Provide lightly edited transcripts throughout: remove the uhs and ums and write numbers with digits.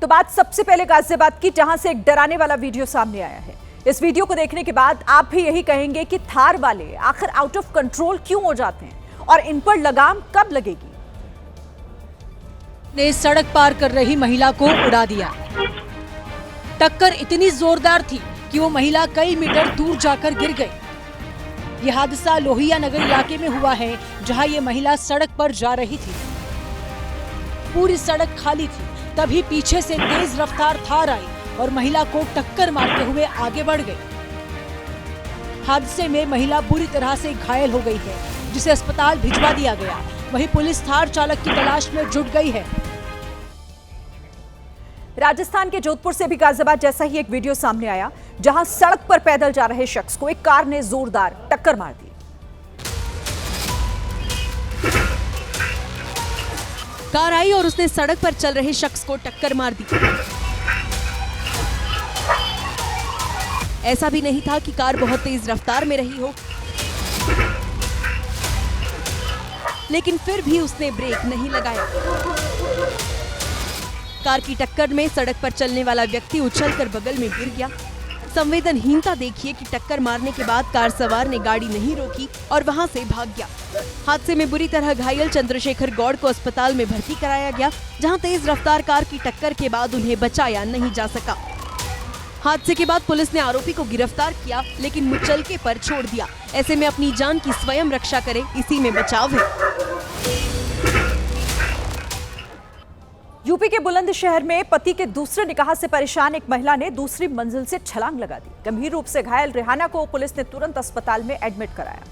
तो बात सबसे पहले गाजियाबाद की, जहां से एक डराने वाला वीडियो सामने आया है। इस वीडियो को देखने के बाद आप भी यही कहेंगे कि थार वाले आखिर आउट ऑफ कंट्रोल क्यों हो जाते हैं और इन पर लगाम कब लगेगी। ने सड़क पार कर रही महिला को उड़ा दिया। टक्कर इतनी जोरदार थी कि वो महिला कई मीटर दूर जाकर गिर गई। यह हादसा लोहिया नगर इलाके में हुआ है, जहां ये महिला सड़क पर जा रही थी। पूरी सड़क खाली थी, तभी पीछे से तेज रफ्तार थार आई और महिला को टक्कर मारते हुए आगे बढ़ गई। हादसे में महिला बुरी तरह से घायल हो गई है, जिसे अस्पताल भिजवा दिया गया। वहीं पुलिस थार चालक की तलाश में जुट गई है। राजस्थान के जोधपुर से भी गाजियाबाद जैसा ही एक वीडियो सामने आया, जहां सड़क पर पैदल जा रहे शख्स को एक कार ने जोरदार टक्कर मार दी। कार आई और उसने सड़क पर चल रहे शख्स को टक्कर मार दी। ऐसा भी नहीं था कि कार बहुत तेज रफ्तार में रही हो, लेकिन फिर भी उसने ब्रेक नहीं लगाया। कार की टक्कर में सड़क पर चलने वाला व्यक्ति उछलकर बगल में गिर गया। संवेदनहीनता देखिए कि टक्कर मारने के बाद कार सवार ने गाड़ी नहीं रोकी और वहां से भाग गया। हादसे में बुरी तरह घायल चंद्रशेखर गौड़ को अस्पताल में भर्ती कराया गया, जहां तेज रफ्तार कार की टक्कर के बाद उन्हें बचाया नहीं जा सका। हादसे के बाद पुलिस ने आरोपी को गिरफ्तार किया, लेकिन मुचलके पर छोड़ दिया। ऐसे में अपनी जान की स्वयं रक्षा करें, इसी में बचाव है। यूपी के बुलंदशहर में पति के दूसरे निकाह से परेशान एक महिला ने दूसरी मंजिल से छलांग लगा दी। गंभीर रूप से घायल रेहाना को पुलिस ने तुरंत अस्पताल में एडमिट कराया।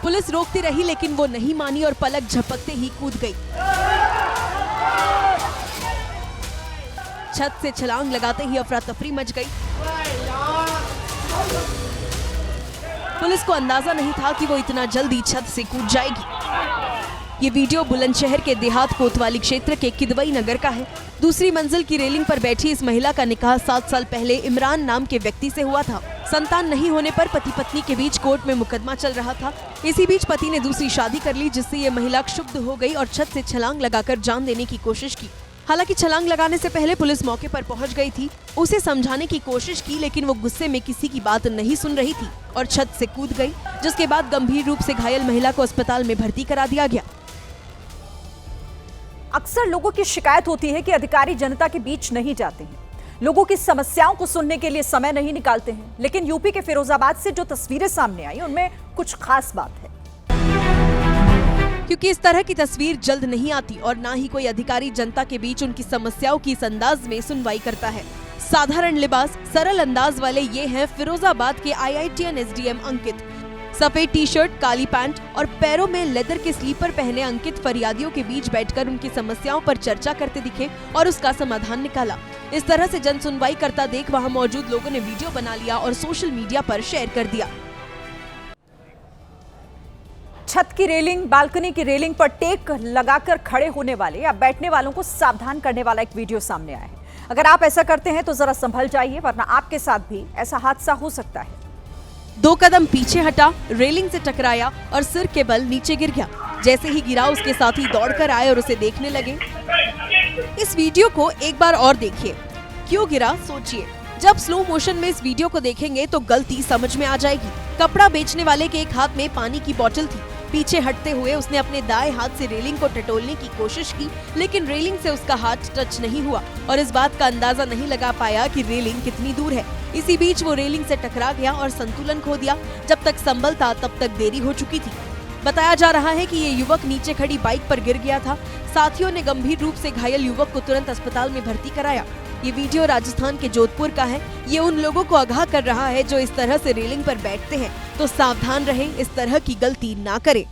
पुलिस रोकती रही, लेकिन वो नहीं मानी और पलक झपकते ही कूद गई। छत से छलांग लगाते ही अफरा तफरी मच गई। पुलिस को अंदाजा नहीं था कि वो इतना जल्दी छत से कूद जाएगी। ये वीडियो बुलंदशहर के देहात कोतवाली क्षेत्र के किदवई नगर का है। दूसरी मंजिल की रेलिंग पर बैठी इस महिला का निकाह 7 साल पहले इमरान नाम के व्यक्ति से हुआ था। संतान नहीं होने पर पति पत्नी के बीच कोर्ट में मुकदमा चल रहा था। इसी बीच पति ने दूसरी शादी कर ली, जिससे ये महिला क्षुब्ध हो गई और छत से छलांग लगाकर जान देने की कोशिश की। हालांकि छलांग लगाने से पहले पुलिस मौके पर पहुंच गई थी, उसे समझाने की कोशिश की, लेकिन वो गुस्से में किसी की बात नहीं सुन रही थी और छत से कूद गई, जिसके बाद गंभीर रूप से घायल महिला को अस्पताल में भर्ती करा दिया गया। अक्सर लोगों की शिकायत होती है कि अधिकारी जनता के बीच नहीं जाते हैं, लोगों की समस्याओं को सुनने के लिए समय नहीं निकालते हैं। लेकिन यूपी के फिरोजाबाद से जो तस्वीरें सामने आई, उनमें कुछ खास बात है। क्योंकि इस तरह की तस्वीर जल्द नहीं आती और ना ही कोई अधिकारी जनता के बीच उनकी समस्याओं की इस अंदाज में सुनवाई करता है। साधारण लिबास, सरल अंदाज वाले ये हैं फिरोजाबाद के IITN SDM अंकित। सफेद टी-शर्ट, काली पैंट और पैरों में लेदर के स्लीपर पहने अंकित फरियादियों के बीच बैठकर उनकी समस्याओं पर चर्चा करते दिखे और उसका समाधान निकाला। इस तरह से जन सुनवाई करता देख वहां मौजूद लोगों ने वीडियो बना लिया और सोशल मीडिया पर शेयर कर दिया। छत की रेलिंग, बालकनी की रेलिंग पर टेक लगाकर खड़े होने वाले या बैठने वालों को सावधान करने वाला एक वीडियो सामने आया है। अगर आप ऐसा करते हैं तो जरा संभल जाइए, वरना आपके साथ भी ऐसा हादसा हो सकता है। 2 कदम पीछे हटा, रेलिंग से टकराया और सिर के बल नीचे गिर गया। जैसे ही गिरा, उसके साथी दौड़कर आए और उसे देखने लगे। इस वीडियो को एक बार और देखिए। क्यों गिरा सोचिए। जब स्लो मोशन में इस वीडियो को देखेंगे तो गलती समझ में आ जाएगी। कपड़ा बेचने वाले के एक हाथ में पानी की बोतल थी। पीछे हटते हुए उसने अपने दाएं हाथ से रेलिंग को टटोलने की कोशिश की, लेकिन रेलिंग से उसका हाथ टच नहीं हुआ और इस बात का अंदाजा नहीं लगा पाया कि रेलिंग कितनी दूर है। इसी बीच वो रेलिंग से टकरा गया और संतुलन खो दिया। जब तक संभल था तब तक देरी हो चुकी थी। बताया जा रहा है कि ये युवक नीचे खड़ी बाइक पर गिर गया था। साथियों ने गंभीर रूप से घायल युवक को तुरंत अस्पताल में भर्ती कराया। ये वीडियो राजस्थान के जोधपुर का है। ये उन लोगों को आगाह कर रहा है जो इस तरह से रेलिंग पर बैठते हैं, तो सावधान रहें, इस तरह की गलती ना करें।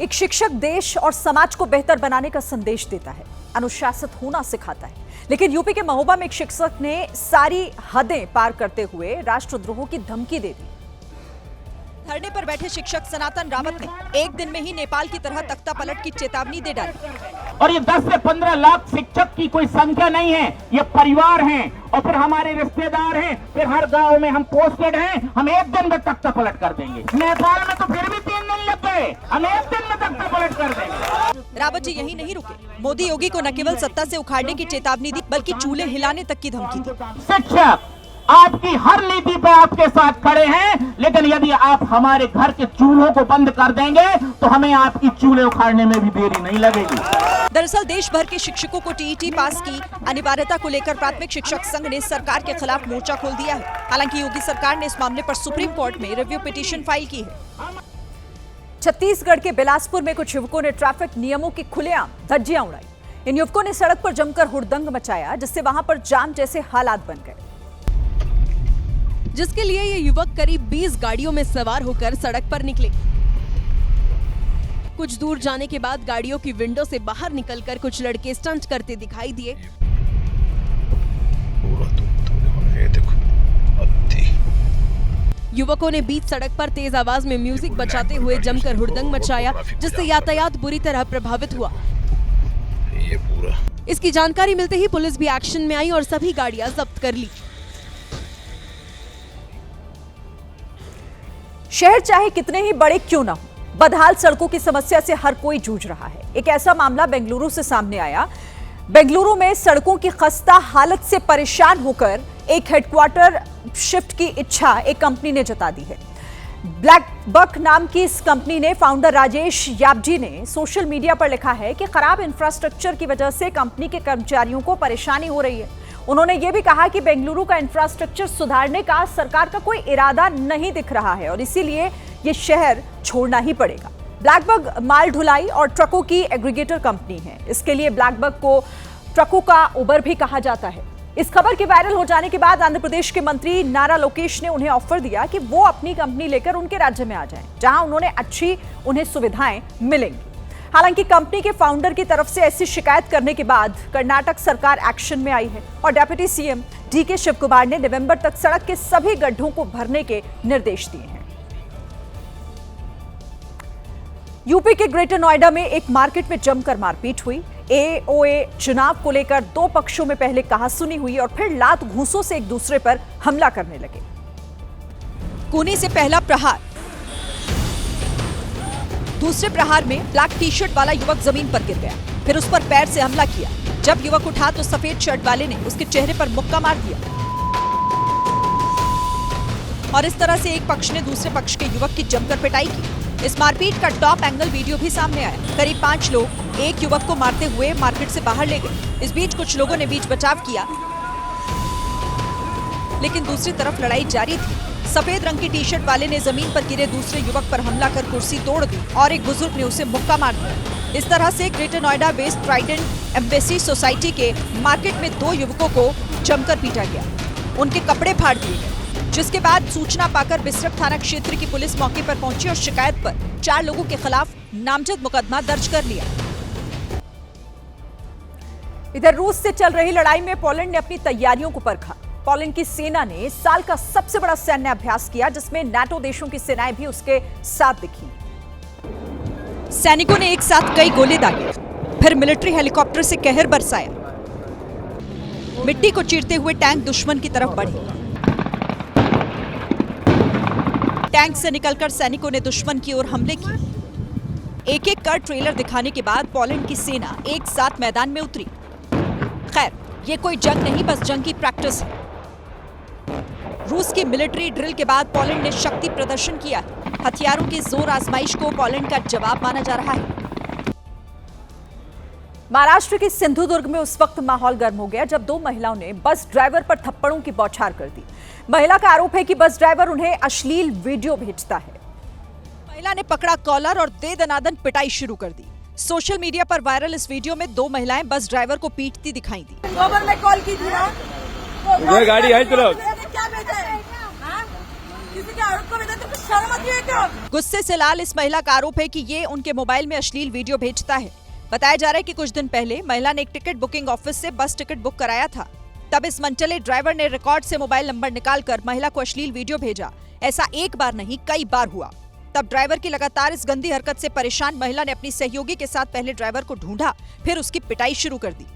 एक शिक्षक देश और समाज को बेहतर बनाने का संदेश देता है, अनुशासित होना सिखाता है। लेकिन यूपी के महोबा में एक शिक्षक ने सारी हदें पार करते हुए राष्ट्रद्रोह की धमकी दे दी। धरने पर बैठे शिक्षक सनातन रावत ने एक दिन में ही नेपाल की तरह तख्ता पलट की चेतावनी दे डाली। और ये 10 से 15 लाख शिक्षक की कोई संख्या नहीं है, ये परिवार हैं और फिर हमारे रिश्तेदार हैं, फिर हर गांव में हम पोस्टेड हैं। हम एक दिन में तख्ता पलट कर देंगे। नेपाल में तो फिर भी 3 दिन लग गए, हम एक दिन में तख्ता पलट कर देंगे। रावत जी यही नहीं रुके, मोदी योगी को न केवल सत्ता से उखाड़ने की चेतावनी दी बल्कि चूल्हे हिलाने तक की धमकी दी। शिक्षक आपकी हर नीति पे आपके साथ खड़े हैं, लेकिन यदि आप हमारे घर के चूल्हों को बंद कर देंगे तो हमें आपकी चूल्हे उखाड़ने में भी देरी नहीं लगेगी। दरअसल देश भर के शिक्षकों को टीईटी पास की अनिवार्यता को लेकर प्राथमिक शिक्षक संघ ने सरकार के खिलाफ मोर्चा खोल दिया है। हालांकि योगी सरकार ने इस मामले पर सुप्रीम कोर्ट में रिव्यू पिटीशन फाइल की है। छत्तीसगढ़ के बिलासपुर में कुछ युवकों ने ट्रैफिक नियमों की खुलेआम धज्जियां उड़ाई। इन युवकों ने सड़क पर जमकर हुड़दंग मचाया, जिससे वहां पर जाम जैसे हालात बन गए, जिसके लिए ये युवक करीब 20 गाड़ियों में सवार होकर सड़क पर निकले। कुछ दूर जाने के बाद गाड़ियों की विंडो से बाहर निकलकर कुछ लड़के स्टंट करते दिखाई दिए। युवकों ने बीच सड़क पर तेज आवाज में म्यूजिक बजाते हुए जमकर हुड़दंग मचाया, जिससे यातायात बुरी तरह प्रभावित हुआ। इसकी जानकारी मिलते ही पुलिस भी एक्शन में आई और सभी गाड़ियां जब्त कर ली। शहर चाहे कितने ही बड़े क्यों ना हो, बदहाल सड़कों की समस्या से हर कोई जूझ रहा है। एक ऐसा मामला बेंगलुरु से सामने आया। बेंगलुरु में सड़कों की खस्ता हालत से परेशान होकर एक हेडक्वार्टर शिफ्ट की इच्छा एक कंपनी ने जता दी है। ब्लैक बक नाम की इस कंपनी ने फाउंडर राजेश याबजी ने सोशल मीडिया पर लिखा है कि खराब इंफ्रास्ट्रक्चर की वजह से कंपनी के कर्मचारियों को परेशानी हो रही है। उन्होंने ये भी कहा कि बेंगलुरु का इंफ्रास्ट्रक्चर सुधारने का सरकार का कोई इरादा नहीं दिख रहा है और इसीलिए ये शहर छोड़ना ही पड़ेगा। ब्लैक बक माल ढुलाई और ट्रकों की एग्रीगेटर कंपनी है। इसके लिए ब्लैक बक को ट्रकों का उबर भी कहा जाता है। इस खबर के वायरल हो जाने के बाद आंध्र प्रदेश के मंत्री नारा लोकेश ने उन्हें ऑफर दिया कि वो अपनी कंपनी लेकर उनके राज्य में आ जाएं, जहां उन्हें सुविधाएं मिलेंगी। हालांकि कंपनी के फाउंडर की तरफ से ऐसी शिकायत करने के बाद कर्नाटक सरकार एक्शन में आई है और deputy CM DK Shivakumar ने नवंबर तक सड़क के सभी गड्ढों को भरने के निर्देश दिए हैं। यूपी के ग्रेटर नोएडा में एक मार्केट में जमकर मारपीट हुई। एओए चुनाव को लेकर दो पक्षों में पहले कहासुनी हुई और फिर लात घूंसों से एक दूसरे पर हमला करने लगे। कोने से पहला प्रहार, दूसरे प्रहार में ब्लैक टी शर्ट वाला युवक जमीन पर गिर गया, फिर उस पर पैर से हमला किया। जब युवक उठा तो सफेद शर्ट वाले ने उसके चेहरे पर मुक्का मार दिया और इस तरह से एक पक्ष ने दूसरे पक्ष के युवक की जमकर पिटाई की। इस मारपीट का टॉप एंगल वीडियो भी सामने आया। करीब 5 लोग एक युवक को मारते हुए मार्केट से बाहर ले गए। इस बीच कुछ लोगों ने बीच बचाव किया, लेकिन दूसरी तरफ लड़ाई जारी थी। सफेद रंग की टी शर्ट वाले ने जमीन पर गिरे दूसरे युवक पर हमला कर कुर्सी तोड़ दी और एक बुजुर्ग ने उसे मुक्का मार दिया। इस तरह से greater Noida west Trident Embassy society के मार्केट में 2 युवकों को जमकर पीटा गया, उनके कपड़े फाड़ दिए गए। जिसके बाद सूचना पाकर बिसरख थाना क्षेत्र की पुलिस मौके पर पहुंची और शिकायत पर 4 लोगों के खिलाफ नामजद मुकदमा दर्ज कर लिया। इधर रूस से चल रही लड़ाई में पोलैंड ने अपनी तैयारियों को परखा। पोलैंड की सेना ने साल का सबसे बड़ा सैन्य अभ्यास किया, जिसमें नाटो देशों की सेनाएं भी उसके साथ दिखी। सैनिकों ने एक साथ कई गोले दागे, फिर मिलिट्री हेलीकॉप्टर से कहर बरसाया। मिट्टी को चीरते हुए टैंक दुश्मन की तरफ बढ़े। टैंक से निकलकर सैनिकों ने दुश्मन की ओर हमले किए। एक-एक कर ट्रेलर दिखाने के बाद पोलैंड की सेना एक साथ मैदान में उतरी। खैर, ये कोई जंग नहीं, बस जंग की प्रैक्टिस है। रूस की मिलिट्री ड्रिल के बाद पोलैंड ने शक्ति प्रदर्शन किया। हथियारों की जोर आजमाइश को पोलैंड का जवाब माना जा रहा है। महाराष्ट्र के सिंधुदुर्ग में उस वक्त माहौल गर्म हो गया जब 2 महिलाओं ने बस ड्राइवर पर थप्पड़ों की बौछार कर दी। महिला का आरोप है कि बस ड्राइवर उन्हें अश्लील वीडियो भेजता है। महिला ने पकड़ा कॉलर और दे दनादन पिटाई शुरू कर दी। सोशल मीडिया पर वायरल इस वीडियो में 2 महिलाएं बस ड्राइवर को पीटती दिखाई दी। गोबर में कॉल की थी ना, वो गाड़ी है चलो। क्या भेजा है? हाँ? किसी के आरोप को भेजा तो शर्म आती है क्या? गुस्से से लाल इस महिला का आरोप है कि ये उनके मोबाइल में अश्लील वीडियो भेजता है। बताया जा रहा है कि कुछ दिन पहले महिला ने एक टिकट बुकिंग ऑफिस से बस टिकट बुक कराया था। तब इस मनचले ड्राइवर ने रिकॉर्ड से मोबाइल नंबर निकालकर महिला को अश्लील वीडियो भेजा। ऐसा एक बार नहीं, कई बार हुआ। तब ड्राइवर की लगातार इस गंदी हरकत से परेशान महिला ने अपनी सहयोगी के साथ पहले ड्राइवर को ढूंढा, फिर उसकी पिटाई शुरू कर दी।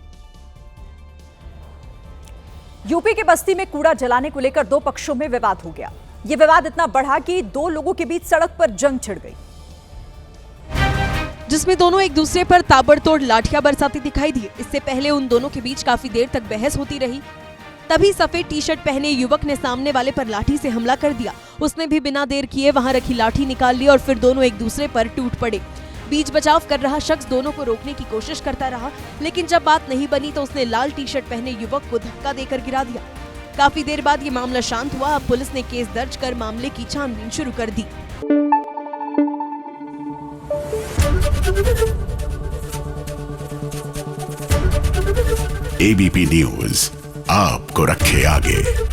यूपी के बस्ती में कूड़ा जलाने को लेकर दो पक्षों में विवाद हो गया। यह विवाद इतना बढ़ा कि दो लोगों के बीच सड़क पर जंग छिड़ गई, जिसमें दोनों एक दूसरे पर ताबड़तोड़ लाठियां बरसाते दिखाई दिए। इससे पहले उन दोनों के बीच काफी देर तक बहस होती रही। तभी सफेद टी शर्ट पहने युवक ने सामने वाले पर लाठी से हमला कर दिया। उसने भी बिना देर किए वहां रखी लाठी निकाल ली और फिर दोनों एक दूसरे पर टूट पड़े। बीच बचाव कर रहा शख्स दोनों को रोकने की कोशिश करता रहा, लेकिन जब बात नहीं बनी तो उसने लाल टी शर्ट पहने युवक को धक्का देकर गिरा दिया। काफी देर बाद ये मामला शांत हुआ। अब पुलिस ने केस दर्ज कर मामले की छानबीन शुरू कर दी। एबीपी न्यूज आपको रखे आगे।